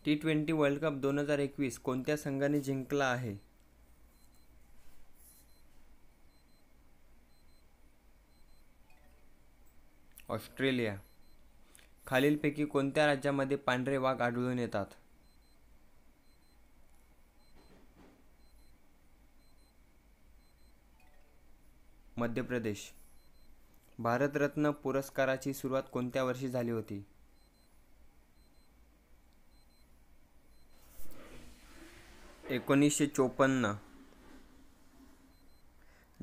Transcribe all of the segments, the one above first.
T20 world cup 2021 कोणत्या संघाने जिंकला आहे? ऑस्ट्रेलिया. खालीलपैकी कोणत्या राज्यामध्ये पांढरे वाघ आढळून येतात? मध्य प्रदेश. भारतरत्न पुरस्काराची सुरुवात कोणत्या वर्षी झाली होती? 1954.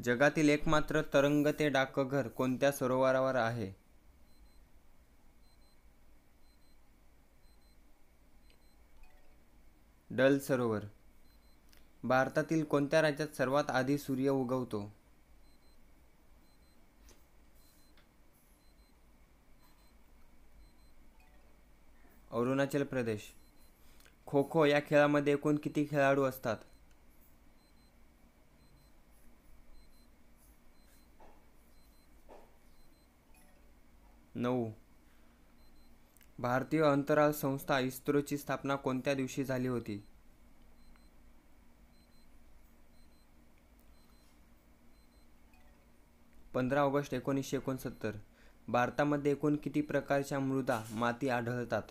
जगातील एकमात्र तरंगते डाकघर कोणत्या सरोवरावर आहे? डल सरोवर. भारतातील कोणत्या राज्यात सर्वात आधी सूर्य उगवतो? अरुणाचल प्रदेश. खो खो या खेळामध्ये एकूण किती खेळाडू असतात? 9. भारतीय अंतराळ संस्था इस्रोची स्थापना कोणत्या दिवशी झाली होती? 15 ऑगस्ट 1969. भारतामध्ये एकूण किती प्रकारच्या मृदा माती आढळतात?